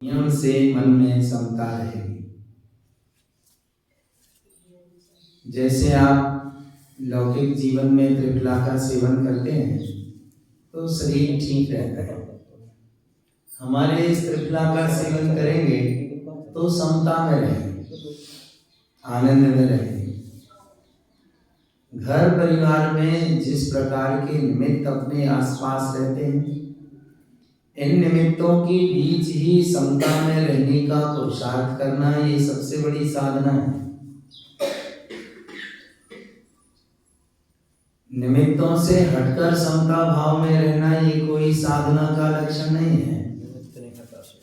नियम से मन में समता रहेगी। जैसे आप लौकिक जीवन में त्रिफला का सेवन करते हैं तो शरीर ठीक रहता है। हमारे इस त्रिफला का सेवन करेंगे तो समता में रहेंगे, आनंद में रहेंगे। घर परिवार में जिस प्रकार के निमित्त अपने आसपास रहते हैं, इन निमित्तों के बीच ही समता में रहने का पुरुषार्थ करना, ये सबसे बड़ी साधना है। निमित्तों से हटकर समता भाव में रहना ये कोई साधना का लक्षण नहीं है।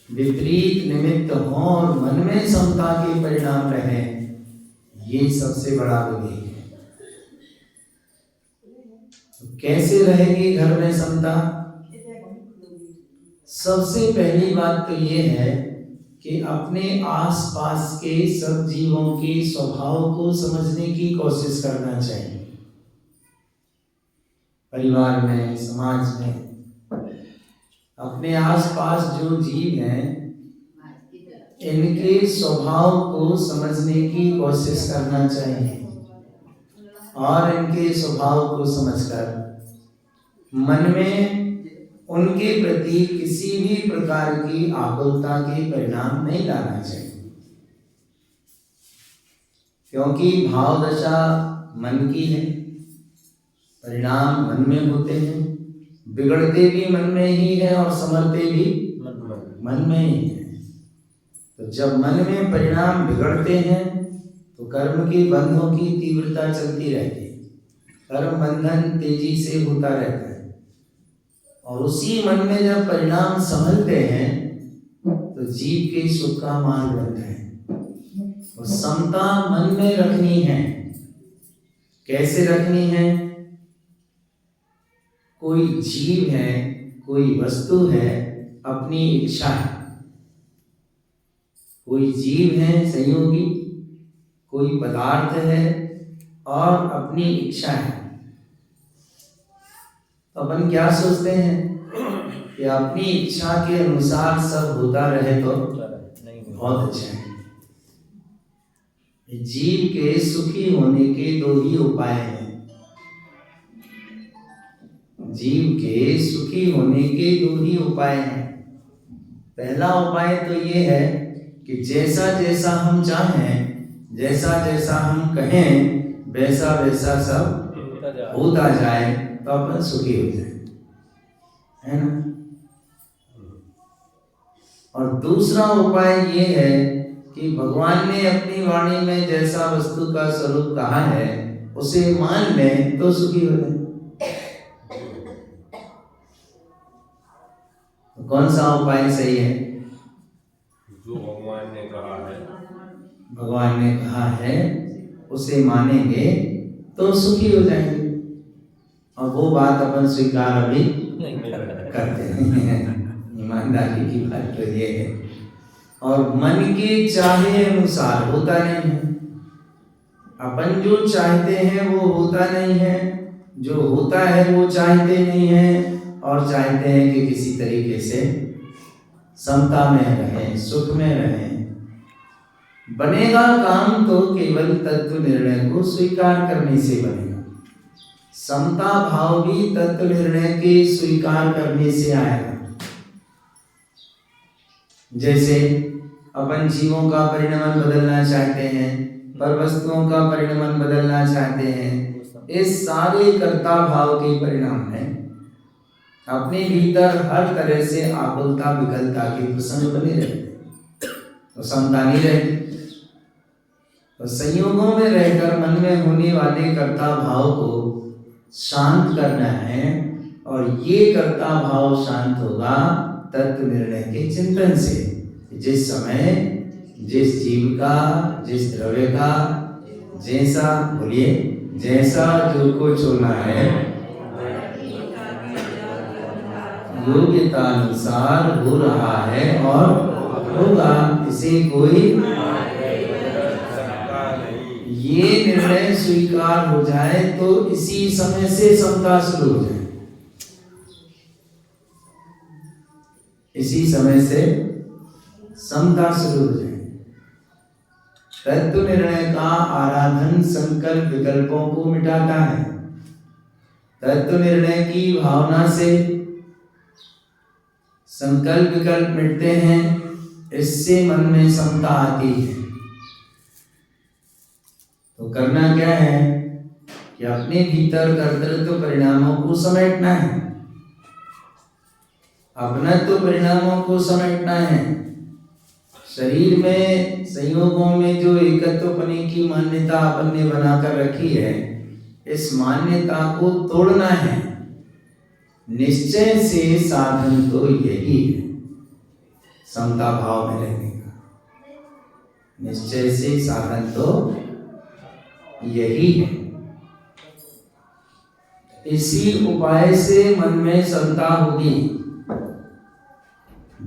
विपरीत निमित्त हो और मन में समता के परिणाम रहे, ये सबसे बड़ा विवेक है। तो कैसे रहेगी घर में समता? सबसे पहली बात तो ये है कि अपने आसपास के सब जीवों के स्वभाव को समझने की कोशिश करना चाहिए। परिवार में, समाज में, अपने आसपास जो जीव हैं, इनके स्वभाव को समझने की कोशिश करना चाहिए और इनके स्वभाव को समझकर मन में उनके प्रति किसी भी प्रकार की आकुलता के परिणाम नहीं लाना चाहिए, क्योंकि भाव दशा मन की है, परिणाम मन में होते हैं। बिगड़ते भी मन में ही है और संभलते भी मन में ही है। तो जब मन में परिणाम बिगड़ते हैं तो कर्म के बंधों की तीव्रता चलती रहती है, कर्म बंधन तेजी से होता रहता है। और उसी मन में जब परिणाम संभलते हैं तो जीव के सुख का मार्ग बनता है। और समता मन में रखनी है। कैसे रखनी है? कोई जीव है, कोई वस्तु है, अपनी इच्छा है। कोई जीव है संयोगी, कोई पदार्थ है और अपनी इच्छा है। तो अपन क्या सोचते हैं कि अपनी इच्छा के अनुसार सब होता रहे तो बहुत अच्छा है। जीव के सुखी होने के दो ही उपाय हैं। जीव के सुखी होने के दो ही उपाय हैं। पहला उपाय तो ये है कि जैसा जैसा हम चाहें, जैसा जैसा हम कहें, वैसा वैसा सब होता जाए तो अपन सुखी हो जाए, है ना। और दूसरा उपाय ये है कि भगवान ने अपनी वाणी में जैसा वस्तु का स्वरूप कहा है उसे मान लें तो सुखी हो जाए। तो कौन सा उपाय सही है? जो भगवान ने कहा है, भगवान ने कहा है उसे मानेंगे तो सुखी हो जाएंगे। और वो बात अपन स्वीकार अभी करते हैं। ईमानदारी की बात तो ये है। और मन के चाहे अनुसार होता नहीं है। अपन जो चाहते हैं वो होता नहीं है, जो होता है वो चाहते नहीं है और चाहते हैं कि किसी तरीके से समता में रहें, सुख में रहें। बनेगा काम तो केवल तत्व निर्णय को स्वीकार करने से बनेगा। समता भाव भी तत्व निर्णय के स्वीकार करने से आएगा। जैसे अपन जीवों का परिणमन बदलना चाहते हैं, पर वस्तुओं का परिणमन बदलना चाहते हैं, इस सारे कर्ता भाव के परिणाम हैं। अपने भीतर हर तरह से आकुलता विकलता के प्रसंग बने रहते तो समता नहीं रहती। तो संयोगों में रहकर मन में होने वाले कर्ता भाव को शांत करना है। और ये कर्ता भाव शांत होगा तत्व निर्णय के चिंतन से। जिस समय जिस जीव का, जिस द्रव्य का जैसा, बोलिए, जैसा जो कुछ होना है योग्यता अनुसार हो रहा है और होगा, इसे कोई ये निर्णय स्वीकार हो जाए तो इसी समय से समता शुरू हो जाए। इसी समय से समता शुरू हो जाए। तत्व निर्णय का आराधन संकल्प विकल्पों को मिटाता है। तत्व निर्णय की भावना से संकल्प विकल्प मिटते हैं, इससे मन में समता आती है। तो करना क्या है कि अपने भीतर कर्तृत्व परिणामों को समेटना है, अपनत्व परिणामों को समेटना है। शरीर में संयोगों में जो एकत्वपने की मान्यता अपन ने बनाकर रखी है, इस मान्यता को तोड़ना है। निश्चय से साधन तो यही है, समता भाव में रहने का। निश्चय से साधन तो यही है। इसी उपाय से मन में समता होगी।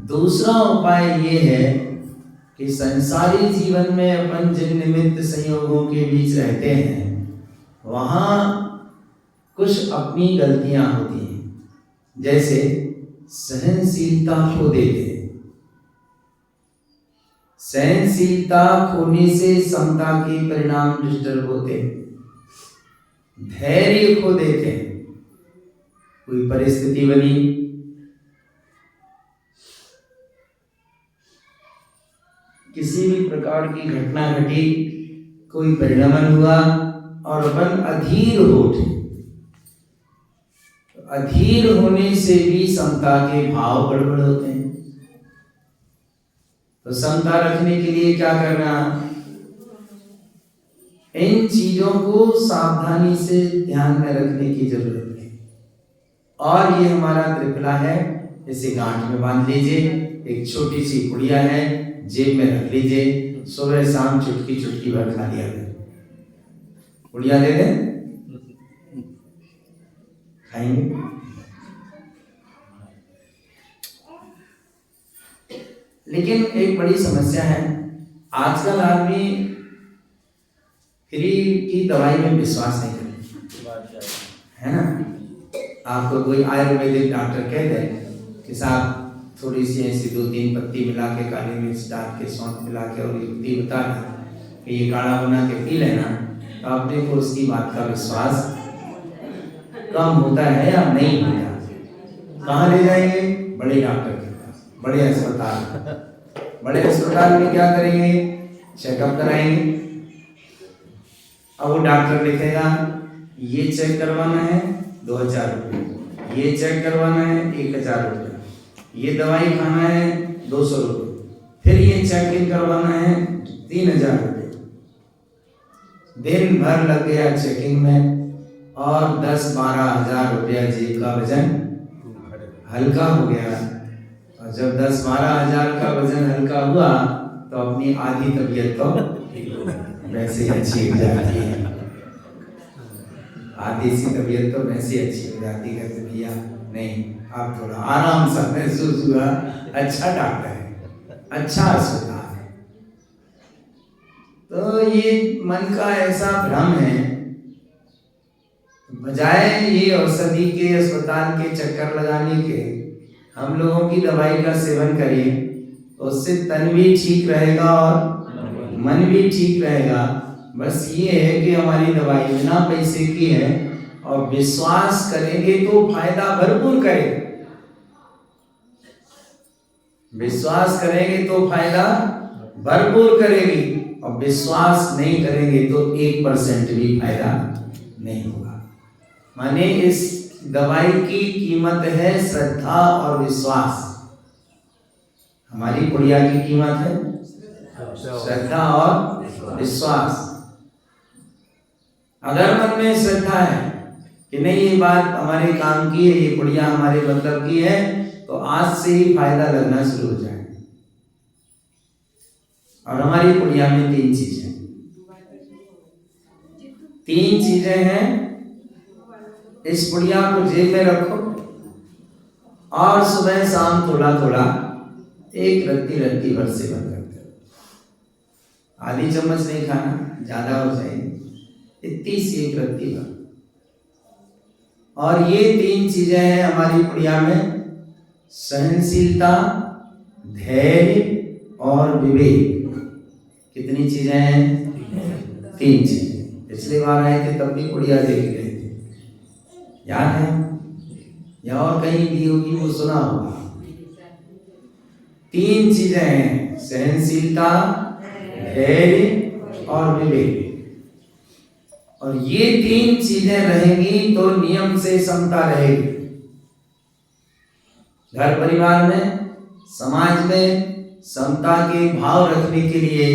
दूसरा उपाय ये है कि संसारी जीवन में अपन जिन निमित्त संयोगों के बीच रहते हैं, वहां कुछ अपनी गलतियां होती हैं। जैसे सहनशीलता खो देते हैं। सहनशीलता खोने से समता के परिणाम डिस्टर्ब होते हैं। धैर्य खो देते हैं। कोई परिस्थिति बनी, किसी भी प्रकार की घटना घटी, कोई परिणमन हुआ और अपन अधीर हो उठे। अधीर होने से भी समता के भाव गड़बड़ होते हैं। तो समता रखने के लिए क्या करना? इन चीजों को सावधानी से ध्यान में रखने की जरूरत है। और ये हमारा त्रिफला है, इसे गांठ में बांध लीजिए। एक छोटी सी पुड़िया है, जेब में रख लीजिए। सुबह शाम चुटकी चुटकी भर खा लिया करें। पुड़िया दे दें, खाएंगे। लेकिन एक बड़ी समस्या है, आजकल आदमी फ्री की दवाई में विश्वास नहीं करते, है ना। आपको कोई आयुर्वेदिक डॉक्टर कह दे कि साहब थोड़ी सी ऐसी 2-3 पत्ती मिला के, काली मिर्च डाल के, सौंठ मिला के और युक्ति बता दें कि ये काढ़ा बना के पी लेना, तो आपने को उसकी बात का विश्वास कम होता है या नहीं होता। कहाँ ले जाएंगे? बड़े डॉक्टर के पास, बड़े अस्पताल। बड़े अस्पताल में क्या करेंगे? चेकअप कराएंगे। अब वो डॉक्टर लिखेगा ये चेक करवाना है 2000 रुपये, ये चेक करवाना है 1000 रुपये, ये दवाई खाना है 200 रुपये, फिर ये चेक इन करवाना है 3000 रुपये। दिन भर लग गया चेकिंग में और 10-12 हजार रुपया जेब का वजन हल्का हो गया। और जब 10-12 हजार का वजन हल्का हुआ तो अपनी आधी तबीयत तो वैसे ही अच्छी हो जाती है। आधी सी तबीयत तो वैसे अच्छी हो जाती है कि भैया नहीं, आप थोड़ा आराम सा महसूस हुआ, अच्छा डॉक्टर है, अच्छा अस्पताल है। तो ये मन का ऐसा भ्रम है, बजाय ये औषधि के अस्पताल के चक्कर लगाने के, हम लोगों की दवाई का सेवन करिए, उससे तन भी ठीक रहेगा और मन भी ठीक रहेगा। बस ये है कि हमारी दवाई बिना पैसे की है और विश्वास करेंगे तो फायदा भरपूर करेगा। विश्वास करेंगे तो फायदा भरपूर करेगी और विश्वास नहीं करेंगे तो 1% भी फायदा नहीं होगा। माने इस दवाई की कीमत है श्रद्धा और विश्वास। हमारी पुड़िया की कीमत है श्रद्धा और विश्वास। अगर मन में श्रद्धा है कि नहीं ये बात हमारे काम की है, ये पुड़िया हमारे मतलब की है, तो आज से ही फायदा लगना शुरू हो जाए। और हमारी पुड़िया में 3 चीजें, 3 चीजें हैं। इस पुड़िया को जेब में रखो और सुबह शाम थोड़ा थोड़ा एक रत्ती भर सेवन करते हो। आधी चम्मच नहीं खाना, ज्यादा हो जाएगी, इतनी सी एक रत्ती भर। और ये 3 चीजें हैं हमारी पुड़िया में, सहनशीलता, धैर्य और विवेक। कितनी चीजें हैं? 3 चीजें। पिछली बार आए थे तब भी बढ़िया देख गए थे, याद है? या और कहीं दी होगी वो सुना होगा। 3 चीजें हैं, सहनशीलता, धैर्य और विवेक। और ये 3 चीजें रहेंगी तो नियम से समता रहेगी। घर परिवार में, समाज में समता के भाव रखने के लिए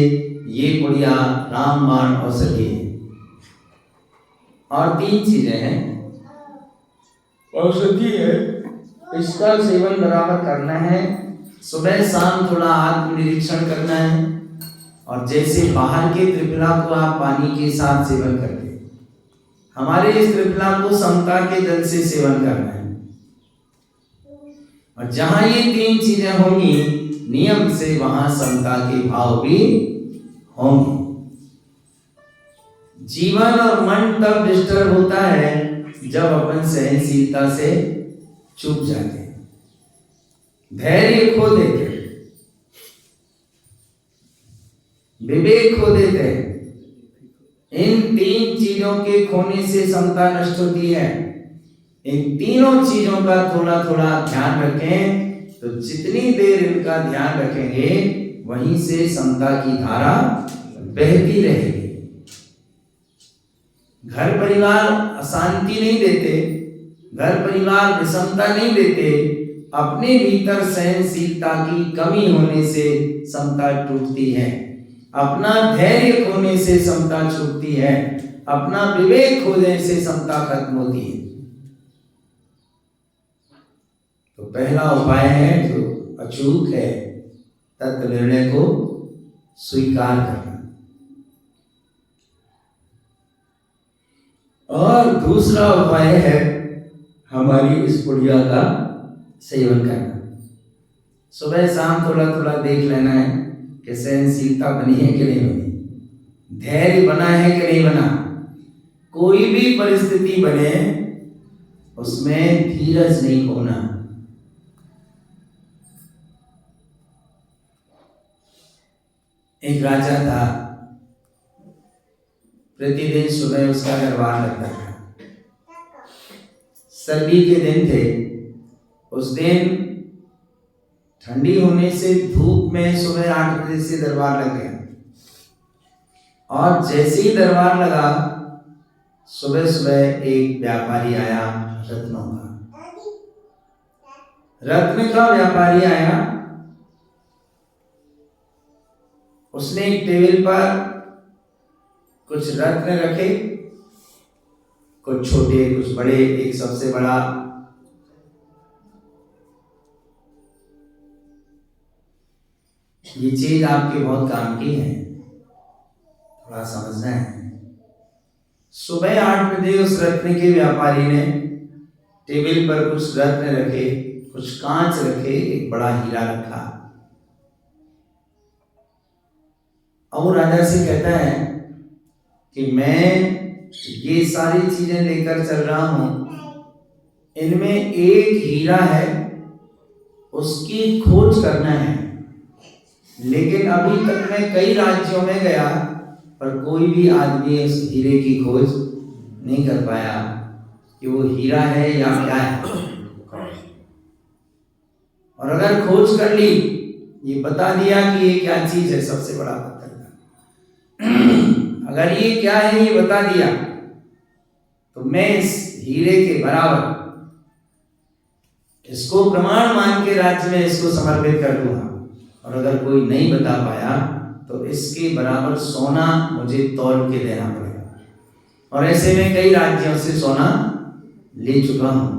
ये बढ़िया रामबाण औषधि है। और 3 चीजें हैं, औषधि है, इसका सेवन बराबर करना है। सुबह शाम थोड़ा आत्मनिरीक्षण करना है। और जैसे बाहर के त्रिफला को आप पानी के साथ सेवन करते, हमारे इस त्रिफला को समता के जल से सेवन करना है। और जहां ये 3 चीजें होंगी नियम से, वहां समता के भाव भी होंगे। जीवन और मन तब डिस्टर्ब होता है जब अपन सहनशीलता से चूक जाते हैं, धैर्य खो देते हैं, विवेक खो देते हैं। इन 3 चीजों के खोने से समता नष्ट होती है। इन तीनों चीजों का थोड़ा थोड़ा ध्यान रखें, तो जितनी देर इनका ध्यान रखेंगे वहीं से समता की धारा बहती रहेगी। घर परिवार अशांति नहीं देते, घर परिवार विषमता नहीं देते, अपने भीतर सहनशीलता की कमी होने से समता टूटती है, अपना धैर्य खोने से समता छूटती है, अपना विवेक खोने से समता खत्म होती है। तो पहला उपाय है जो अचूक है, तत्व निर्णय को स्वीकार करना। और दूसरा उपाय है हमारी इस पुड़िया का सेवन करना। सुबह शाम थोड़ा थोड़ा देख लेना है कि सहनशीलता बनी है कि नहीं बनी, धैर्य बना है कि नहीं बना। कोई भी परिस्थिति बने उसमें धीरज नहीं खोना। एक राजा था, प्रतिदिन सुबह उसका दरबार लगता था। सर्दी के दिन थे, उस दिन ठंडी होने से धूप में सुबह 8 बजे से दरबार लग गया। और जैसे ही दरबार लगा, सुबह सुबह एक व्यापारी आया, रत्नों का, रत्न का व्यापारी आया। उसने एक टेबल पर कुछ रत्न रखे, कुछ छोटे कुछ बड़े, एक सबसे बड़ा। ये चीज आपके बहुत काम की है, थोड़ा समझना है। सुबह 8 बजे उस रत्न के व्यापारी ने टेबल पर कुछ रत्न रखे, कुछ कांच रखे, एक बड़ा हीरा रखा। और वो राजा से कहता है कि मैं ये सारी चीजें लेकर चल रहा हूं, इनमें एक हीरा है, उसकी खोज करना है। लेकिन अभी तक मैं कई राज्यों में गया पर कोई भी आदमी उस हीरे की खोज नहीं कर पाया कि वो हीरा है या क्या है। और अगर खोज कर ली, ये बता दिया कि ये क्या चीज है, सबसे बड़ा पत्थर का, अगर ये क्या है ये बता दिया तो मैं इस हीरे के बराबर इसको प्रमाण मान के राज्य में इसको समर्पित कर दूंगा। और अगर कोई नहीं बता पाया तो इसके बराबर सोना मुझे तौल के देना पड़ेगा। और ऐसे में कई राज्यों से सोना ले चुका हूं,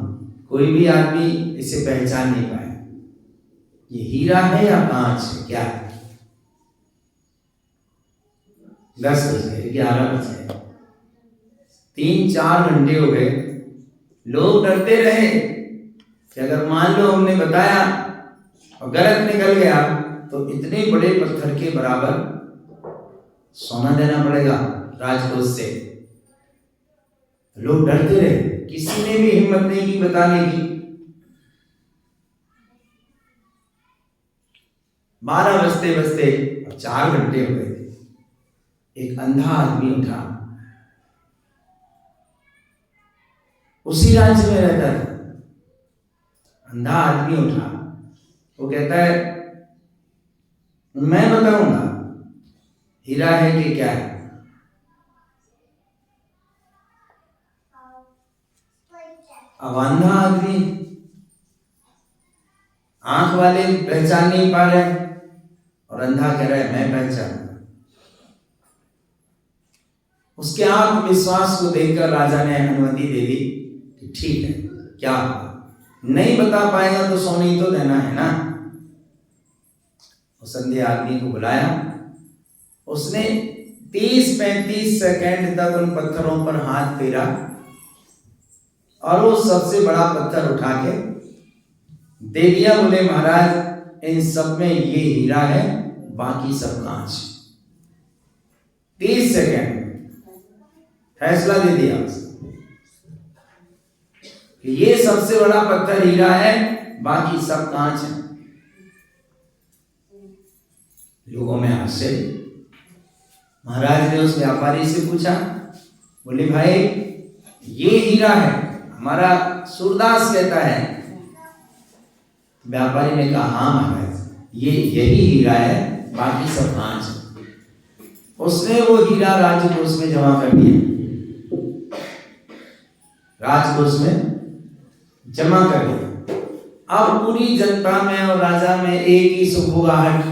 कोई भी आदमी इसे पहचान नहीं पाया ये हीरा है या कांच है, क्या है। 10 बज गए, 11 बज गए, 3-4 घंटे हो गए। लोग डरते रहे कि अगर मान लो हमने बताया और गलत निकल गया तो इतने बड़े पत्थर के बराबर सोना देना पड़ेगा राजकोष से। लोग डरते रहे, किसी ने भी हिम्मत नहीं की बताने की। 12 बजते बजते 4 घंटे हो गए थे। एक अंधा आदमी उठा, उसी राज्य में रहता था। अंधा आदमी उठा, वो कहता है मैं बताऊंगा हीरा है कि क्या है। अब अंधा आदमी, आंख वाले पहचान नहीं पा रहे और अंधा कह रहा है मैं पहचानूंगा। उसके आत्मविश्वास को देखकर राजा ने अनुमति दे दी कि ठीक है, क्या नहीं बता पाएगा तो सोने ही तो देना है ना। उस अंधे आदमी को बुलाया, उसने 30-35 सेकंड तक उन पत्थरों पर हाथ फेरा और वो सबसे बड़ा पत्थर उठा के दे दिया। बोले महाराज इन सब में ये हीरा है, बाकी सब कांच। 30 सेकंड फैसला दे दिया कि ये सबसे बड़ा पत्थर हीरा है, बाकी सब कांच है। लोगों में आश्चर्य। महाराज ने उस व्यापारी से पूछा, बोले भाई ये हीरा है, हमारा सूरदास कहता है। व्यापारी ने कहा हाँ महाराज ये यही हीरा है, बाकी सब कांच है। उसने वो हीरा राजकोष में जमा कर दिया, राजकोष में जमा कर दिया। अब पूरी जनता में और राजा में एक ही सुखुगाहट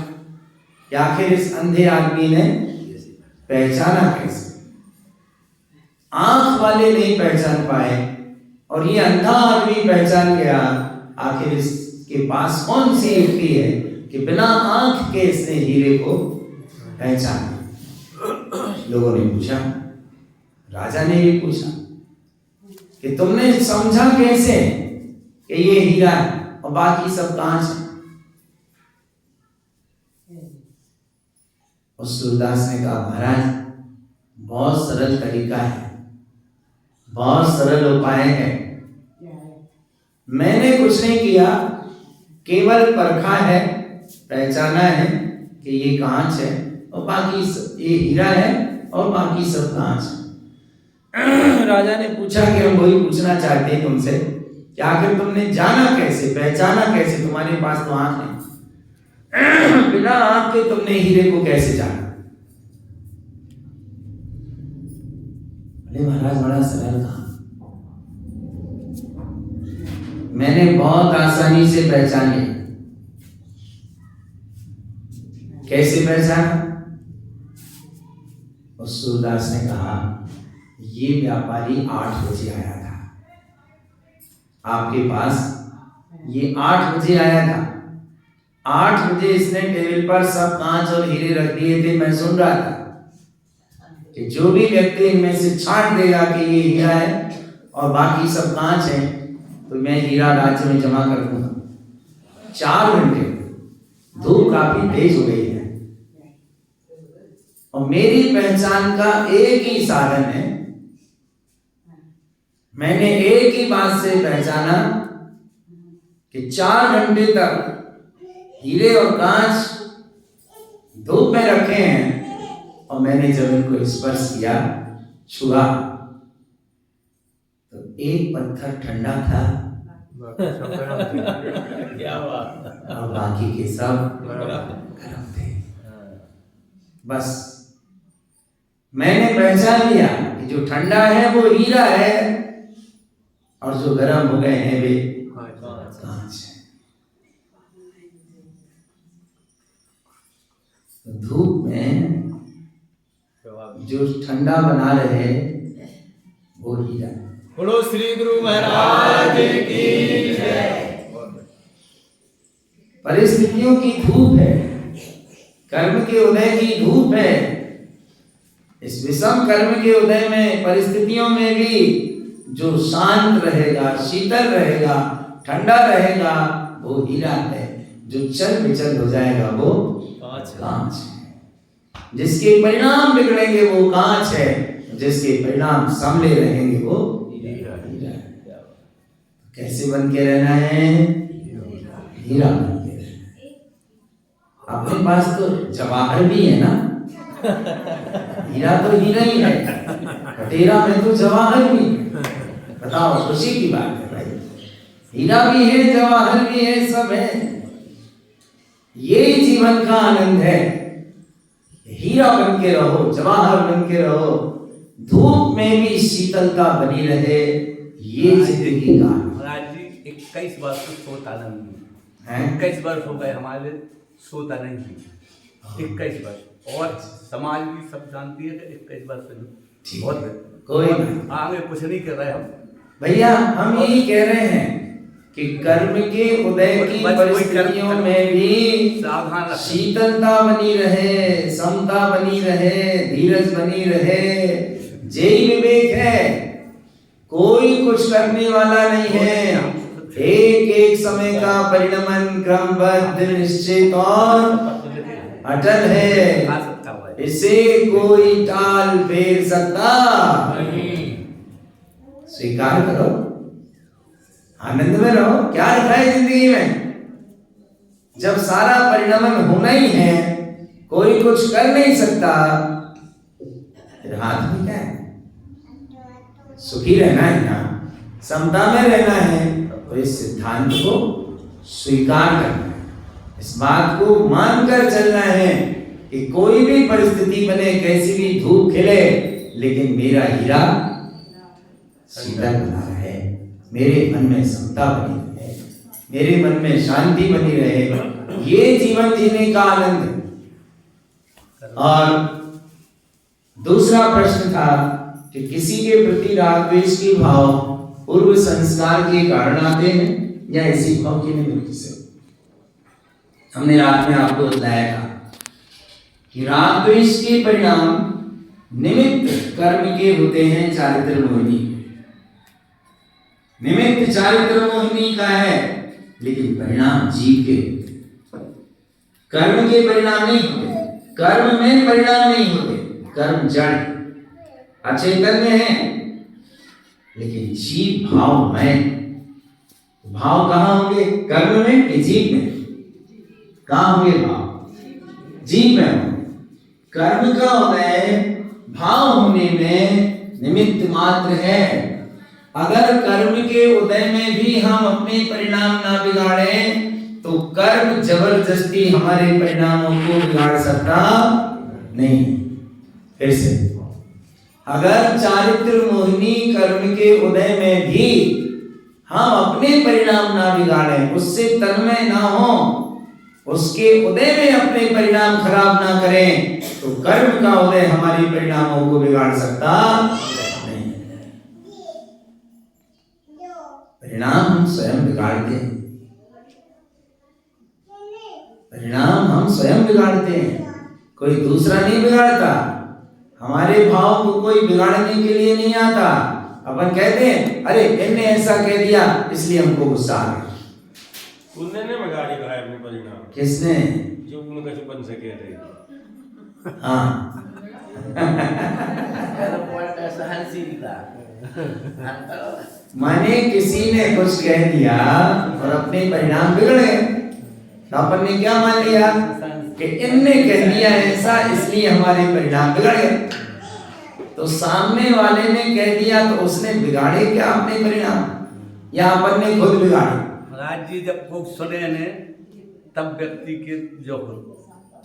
कि आखिर इस अंधे आदमी ने पहचाना कैसे। आंख वाले नहीं पहचान पाए और ये अंधा आदमी पहचान गया। आखिर इसके पास कौन सी युक्ति है कि बिना आंख के इसने हीरे को पहचाना। लोगों ने पूछा, राजा ने भी पूछा कि तुमने समझा कैसे कि ये हीरा है और बाकी सब कांच है। उस सूरदास ने कहा महाराज बहुत सरल तरीका है, बहुत सरल उपाय है। मैंने कुछ नहीं किया, केवल परखा है, पहचाना है कि ये कांच है और बाकी ये हीरा है और बाकी सब कांच है। राजा ने पूछा कि हम वही पूछना चाहते हैं तुमसे कि आखिर तुमने जाना कैसे, पहचाना कैसे, तुम्हारे पास तो आंख नहीं, बिना आंख के तुमने हीरे को कैसे जाना। अरे महाराज बड़ा सरल था, मैंने बहुत आसानी से पहचान लिया। कैसे पहचाना? उस सूरदास ने कहा ये व्यापारी 8 बजे आया था आपके पास, ये 8 बजे आया था। 8 बजे इसने टेबल पर सब कांच और हीरे रख दिए थे। मैं सुन रहा था कि जो भी व्यक्ति इनमें से छांट देगा कि ये हीरा है और बाकी सब कांच है तो मैं हीरा राज्य में जमा कर दूंगा। 4 घंटे, धूप काफी तेज हो गई है और मेरी पहचान का एक ही साधन है। मैंने एक ही बात से पहचाना कि 4 घंटे तक हीरे और कांच धूप में रखे हैं और मैंने जब इनको स्पर्श किया, छुआ, तो एक पत्थर ठंडा था क्या बात। और बाकी के सब गर्म थे। बस मैंने पहचान लिया कि जो ठंडा है वो हीरा है और जो गर्म हो गए हैं वे कांच है। धूप में जो ठंडा बना रहे वो हीरा। बोलो श्री गुरु महाराज की जय। परिस्थितियों की धूप है, कर्म के उदय की धूप है। इस विषम कर्म के उदय में, परिस्थितियों में भी जो शांत रहेगा, शीतल रहेगा, ठंडा रहेगा वो हीरा है। जो चल विचल हो जाएगा वो कांच है। जिसके परिणाम बिगड़ेंगे वो कांच है, जिसके परिणाम संभले रहेंगे वो हीरा है। कैसे बन के रहना है? हीरा बन के रहना है। अपने पास तो जवाहर भी है ना, हीरा तो हीरा ही है, कटेरा में तो जवाहर भी है। बताओ, खुशी की बात है भाई, हीरा भी है, जवाहर भी है, सब है। ये जीवन का आनंद है। हीरा बन के रहो, जवाहर बन के रहो, धूप में भी शीतलता बनी रहे, ये जिंदगी का महाराज जी 21 वर्ष से सोता नहीं है, 21 वर्ष हो गए हमारे सोता नहीं है, 21 वर्ष। और समाज भी सब जानती है कि 21 वर्ष से बहुत कोई आगे कुछ नहीं कर रहे हम भैया। हम यही कह रहे हैं कि कर्म के उदय की परिस्थितियों में भी सावधान शीतलता बनी रहे, समता बनी रहे, धीरज बनी रहे। जय विवेक है, कोई कुछ करने वाला नहीं है। एक एक समय का परिणमन क्रमबद्ध, निश्चित और अटल है, इसे कोई टाल फेर सकता नहीं। स्वीकार करो, आनंद में रहो। क्या रखा है जिंदगी में? जब सारा परिणमन होना ही है, कोई कुछ कर नहीं सकता, फिर हाथ में क्या है? सुखी रहना है ना, समता में रहना है, तो इस सिद्धांत को स्वीकार करना है, इस बात को मानकर चलना है कि कोई भी परिस्थिति बने, कैसी भी धूप खिले, लेकिन मेरा हीरा शीतल बना रहे, मेरे मन में समता बनी रहे, मेरे मन में शांति बनी रहे। ये जीवन जीने का आनंद है। और दूसरा प्रश्न था कि किसी के प्रति राग द्वेष के भाव पूर्व संस्कार के कारण आते हैं या इसी भाव के निमित्त से। हमने रात में आपको बताया था कि राग द्वेष के परिणाम निमित्त कर्म के होते हैं चारित्र मोहिनी। निमित्त चारित्र मोहिनी का है, लेकिन परिणाम जीव के, कर्म के परिणाम नहीं होते, कर्म में परिणाम नहीं होते। कर्म जड़ अचेतन में है, लेकिन जीव भाव में। भाव कहाँ होंगे? कर्म में कि जीव में? कहाँ होंगे भाव? जीव में होंगे। कर्म का उदय भाव होने में निमित्त मात्र है। अगर कर्म के उदय में भी हम अपने परिणाम ना बिगाड़ें, तो कर्म जबरदस्ती हमारे परिणामों को बिगाड़ सकता नहीं। फिर से, अगर चारित्र मोहिनी कर्म के उदय में भी हम अपने परिणाम ना बिगाड़ें, उससे तन्मय ना हो, उसके उदय में अपने परिणाम खराब ना करें, तो कर्म का उदय हमारे परिणामों को बिगाड़ सकता नहीं। परिणाम हम स्वयं बिगाड़ते हैं, परिणाम हम स्वयं बिगाड़ते हैं, कोई दूसरा नहीं बिगाड़ता। हमारे भाव को कोई बिगाड़ने के लिए नहीं आता। अपन कहते हैं अरे इनने ऐसा कह दिया इसलिए हमको गुस्सा आ गया। उनने ने बिगाड़ी भाई अपने परिणाम। किसने? जो उनका चुपन से कह रहे। हाँ माने किसी ने कुछ कह दिया और अपने परिणाम बिगड़ गए, तो अपन ने क्या मान लिया कि इनने कह दिया ऐसा इसलिए हमारे परिणाम बिगड़ गए। तो सामने वाले ने कह दिया तो उसने बिगाड़े क्या अपने परिणाम, या अपन ने खुद बिगाड़े? महाराज जी जब कोई सुने ने, तब व्यक्ति के जो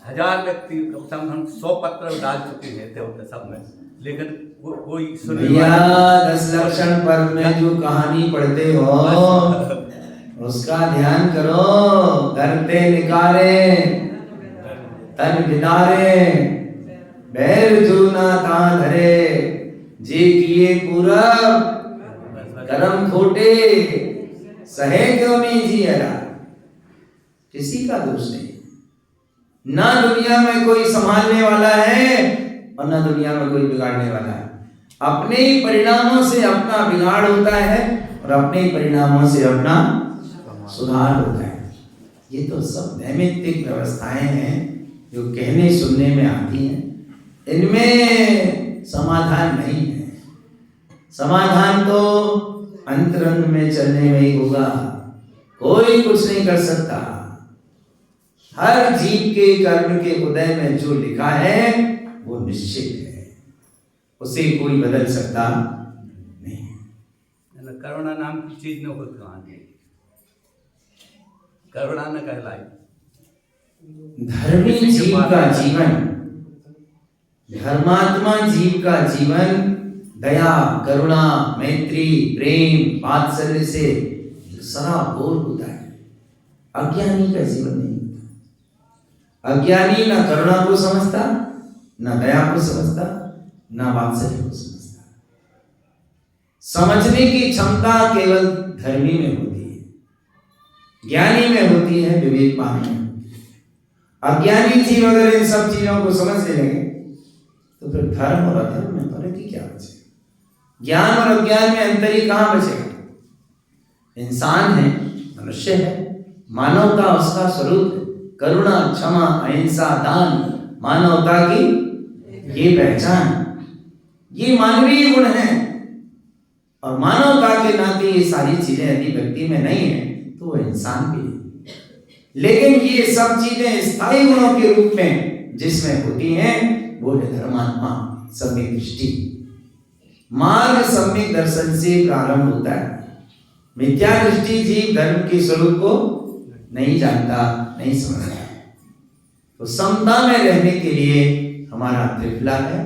1000 व्यक्ति हम 100 पत्र डाल चुके हैं थे सब में, लेकिन कोई सुने। 10 लक्षण पर्व में जो कहानी पढ़ते हो उसका ध्यान करो। करते निकारे तन बिदारे, बैर जो ना ता धरे, जे किए पूरब करम खोटे, सहे क्यों नहीं जियरा। किसी का दोष नहीं, ना दुनिया में कोई संभालने वाला है और ना दुनिया में कोई बिगाड़ने वाला है। अपने ही परिणामों से अपना बिगाड़ होता है और अपने ही परिणामों से अपना सुधार होता है। ये तो सब नैमित्तिक व्यवस्थाएं हैं जो कहने सुनने में आती हैं, इनमें समाधान नहीं है। समाधान तो अंतरंग में चलने में ही होगा, कोई कुछ नहीं कर सकता। हर जीव के कर्म के उदय में जो लिखा है वो निश्चित है, उसे कोई बदल सकता नहीं। करुणा नाम की चीज न होती कहाँ की, करुणा न कहलाई। धर्मी जीव का जीवन, धर्मात्मा जीव का जीवन दया, करुणा, मैत्री, प्रेम, वात्सल्य से सराबोर होता है। अज्ञानी का जीवन नहीं होता। अज्ञानी ना करुणा को समझता, ना दया को समझता, ना वात्सल्य को समझता। समझने की क्षमता केवल धर्मी में होती है, ज्ञानी में होती है, विवेकवान में। अज्ञानी जीव अगर इन सब चीजों को समझने लगे तो फिर धर्म और अधर्म में फर्क ही क्या बचेगा? ज्ञान और अज्ञान में अंतर ही कहां बचेगा? इंसान है, मनुष्य है, मानवता उसका स्वरूप है। करुणा, क्षमा, अहिंसा, दान मानवता की ये पहचान, ये मानवीय गुण है। और मानवता के नाते ये सारी चीजें यदि व्यक्ति में नहीं है तो वो इंसान भी नहीं। लेकिन ये सब चीजें स्थायी गुणों के रूप में जिसमें होती हैं वो है धर्मात्मा, सम्यक दृष्टि। मार्ग सम्यक दर्शन से प्रारंभ होता है। मिथ्या दृष्टि जीव धर्म के स्वरूप को नहीं जानता, नहीं समझता। तो समता में रहने के लिए हमारा त्रिफला है,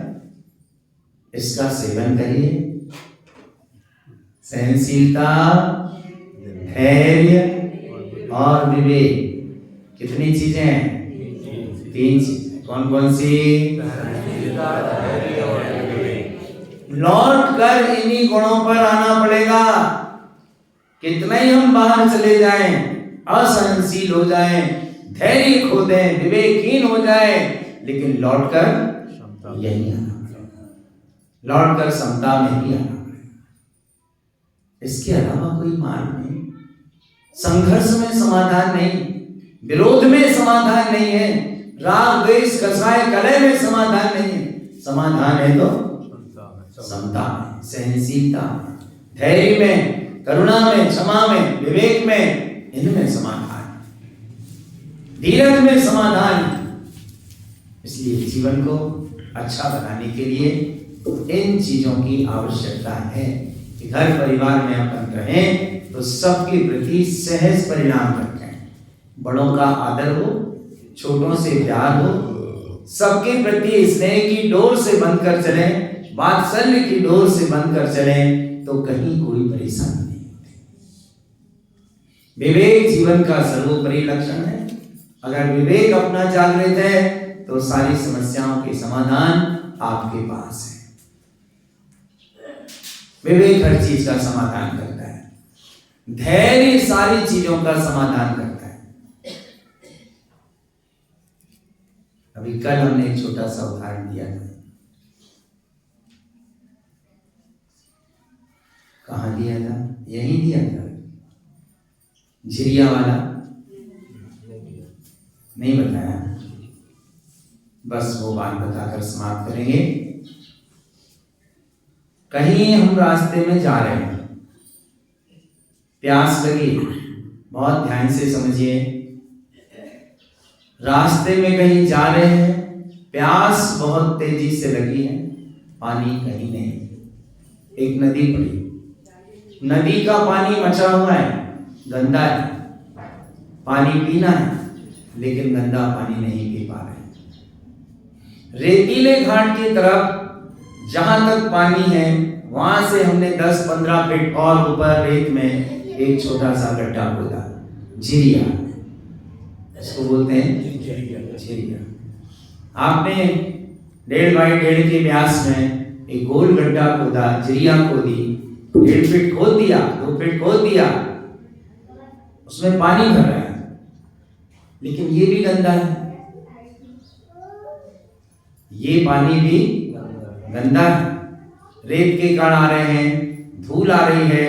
इसका सेवन करिए। सहनशीलता, धैर्य और विवेक। कितनी चीजें हैं? 3 चीजें। कौन कौन सी? लौट कर इन्हीं गुणों पर आना पड़ेगा। कितना ही हम बाहर चले जाएं, असहनशील हो जाएं, धैर्य खो दें, विवेकहीन हो जाएं, लेकिन लौटकर यही आना पड़ेगा। लौटकर समता में ही आना पड़ेगा। इसके अलावा कोई मार्ग नहीं। संघर्ष में समाधान नहीं, विरोध में समाधान नहीं है, राग द्वेष कसाय कलह में समाधान नहीं है। समाधान है तो समता में, सहनशीलता में, धैर्य में, करुणा में, क्षमा में, विवेक में, इनमें समाधान, धीरज में समाधान। इसलिए जीवन को अच्छा बनाने के लिए इन चीजों की आवश्यकता है कि घर परिवार में अपन रहें तो सबके प्रति सहज परिणाम रखें। बड़ों का आदर हो, छोटों से प्यार हो, सबके प्रति स्नेह की डोर से बंधकर चलें, वात्सल्य की डोर से बंधकर चलें, तो कहीं कोई परेशानी नहीं होती। विवेक जीवन का सर्वोपरि लक्षण है। अगर विवेक अपना जागृत है तो सारी समस्याओं के समाधान आपके पास है। विवेक हर चीज का समाधान करता है, धैर्य सारी चीजों का समाधान करता है। अभी कल हमने एक छोटा सा उदाहरण दिया था। कहाँ दिया था? यही दिया था, झिरिया वाला नहीं बताया। बस वो बात बताकर समाप्त करेंगे। कहीं हम रास्ते में जा रहे हैं, प्यास लगी, बहुत ध्यान से समझिए। रास्ते में कहीं जा रहे हैं, प्यास बहुत तेजी से लगी है, पानी कहीं नहीं। एक नदी पड़ी, नदी का पानी मचा हुआ है, गंदा है, पानी पीना है लेकिन गंदा पानी नहीं पी पा रहे। रेतीले घाट की तरफ जहां तक पानी है वहां से हमने 10-15 फीट और ऊपर रेत में एक छोटा सा गड्ढा खोदा, झिरिया इसको बोलते हैं, झिरिया। आपने 1.5 बाई 1.5 के व्यास में एक गोल गड्ढा खोदा, झिरिया खोदी, 1.5 फीट खोद दिया, 2 फीट खोद दिया, उसमें पानी भर रहा है, लेकिन ये भी गंदा है, ये पानी भी गंदा है। रेत के कण आ रहे हैं, धूल आ रही है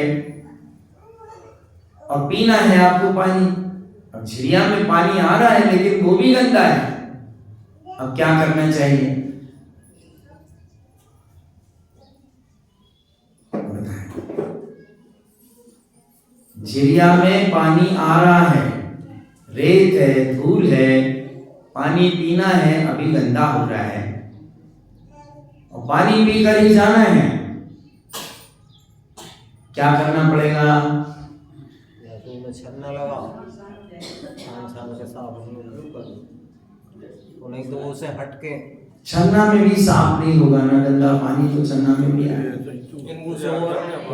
और पीना है आपको पानी। अब झिरिया में पानी आ रहा है लेकिन वो भी गंदा है। अब क्या करना चाहिए? झिरिया में पानी आ रहा है, रेत है, धूल है, पानी पीना है, अभी गंदा हो रहा है और पानी पीकर ही जाना है। क्या करना पड़ेगा? या तो में छन्ना लगाओ, छान के साफ शुरू कर दो, नहीं तो उसे हटके छन्ना में भी साफ नहीं होगा ना, गंदा पानी तो छन्ना में भी आएगा।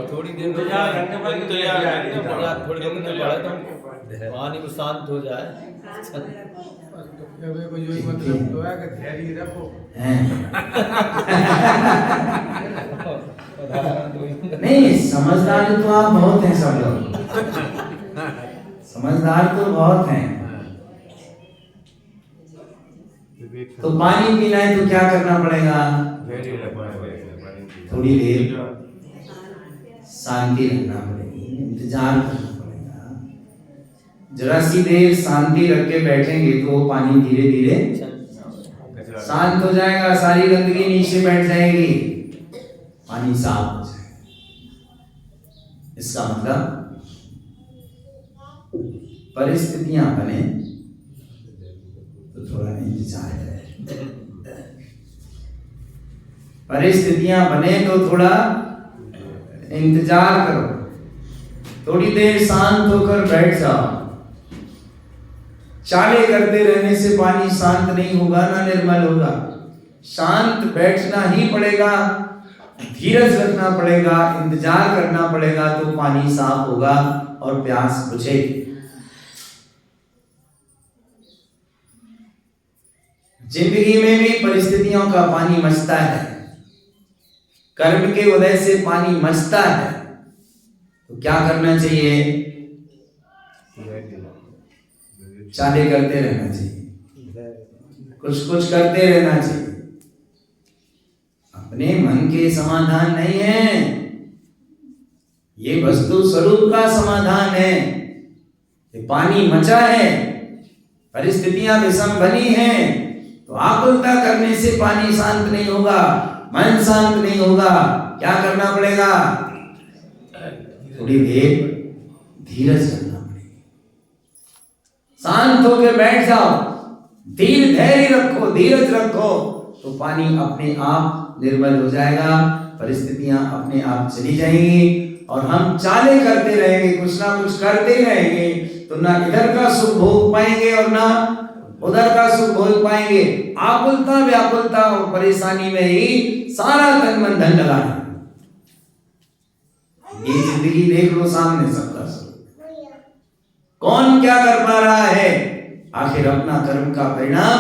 थोड़ी देर में थोड़ी देर में पड़ा तो पानी को शांत हो जाए। मतलब तो है कि धैर्य रखो। नहीं, समझदार तो आप बहुत हैं सब लोग, समझदार तो बहुत हैं। तो पानी पीना है तो क्या करना पड़ेगा? थोड़ी देर शांति रखना पड़ेगी, इंतजार करना पड़ेगा। जरा सी देर शांति रख के बैठेंगे तो वो पानी धीरे धीरे शांत हो जाएगा, सारी गंदगी नीचे बैठ जाएगी, पानी साफ हो जाएगा। इसका मतलब परिस्थितियां बने तो थोड़ा इंतजार करें, परिस्थितियां बने तो थोड़ा इंतजार करो, थोड़ी देर शांत होकर बैठ जाओ। चाले करते रहने से पानी शांत नहीं होगा ना निर्मल होगा, शांत बैठना ही पड़ेगा, धीरज रखना पड़ेगा, इंतजार करना पड़ेगा तो पानी साफ होगा और प्यास बुझेगी। जिंदगी में भी परिस्थितियों का पानी मचता है, कर्म के उदय से पानी मचता है, तो क्या करना चाहिए? चाले करते रहना चाहिए, कुछ कुछ करते रहना चाहिए। अपने मन के समाधान नहीं है, ये वस्तु स्वरूप का समाधान है। ये पानी मचा है, परिस्थितियां विषम बनी हैं, तो आकुलता करने से पानी शांत नहीं होगा, मन शांत नहीं होगा। क्या करना पड़ेगा? थोड़ी देर धीरज रखना पड़ेगा, शांत होकर बैठ जाओ, धैर्य रखो, धीरज रखो, तो पानी अपने आप निर्मल हो जाएगा, परिस्थितियां अपने आप चली जाएंगी और हम चाले करते रहेंगे, कुछ ना कुछ करते रहेंगे, तो ना इधर का सुख भोग पाएंगे और ना उधर का सुख भोग पाएंगे। आकुलता व्याकुलता और परेशानी में ही सारा तन मन धन लगा है। ये जिंदगी देख लो सामने सबका सब, कौन क्या कर पा रहा है? आखिर अपना कर्म का परिणाम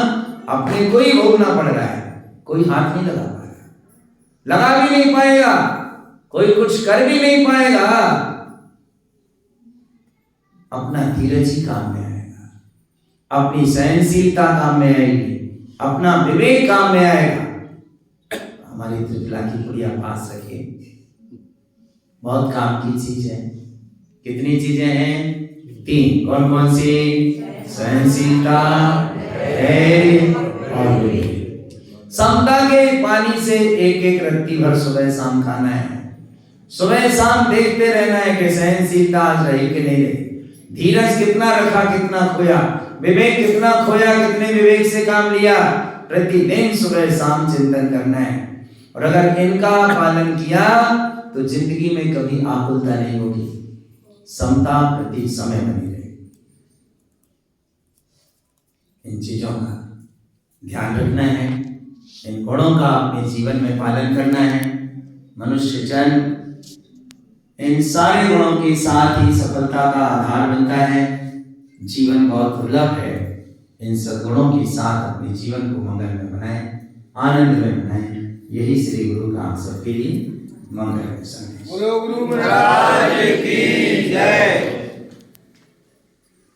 अपने को ही भोगना पड़ रहा है, कोई हाथ नहीं लगा पा रहा, लगा भी नहीं पाएगा, कोई कुछ कर भी नहीं पाएगा। अपना धीरज ही काम में आएगा, अपनी सहनशीलता काम में आएगी, अपना विवेक काम में आएगा। हमारी त्रिपुरा की पुड़िया पास रखिए, बहुत काम की चीज है। कितनी चीजें हैं? 3। कौन कौन सी? सहनशीलता, धैर्य और विवेक। समता के पानी से एक एक रत्ती भर सुबह शाम खाना है, सुबह शाम देखते रहना है कि सहनशीलता आज रही कि नहीं रही, धीरज कितना रखा कितना खोया, विवेक कितना खोया कितने विवेक से काम लिया, प्रतिदिन सुबह शाम चिंतन करना है। और अगर इनका पालन किया तो जिंदगी में कभी आकुलता नहीं होगी, समता प्रति समय बनी रहेगी। इन चीजों का ध्यान रखना है, इन गुणों का अपने जीवन में पालन करना है। मनुष्य जन्म इन सारे गुणों के साथ ही सफलता का आधार बनता है। जीवन बहुत दुर्लभ है, इन सद्गुणों के साथ अपने जीवन को मंगल में बनाएं, आनंद में बनाएं। यही श्री गुरु का आप सबके लिए मंगल है। गुरु महाराज की जय।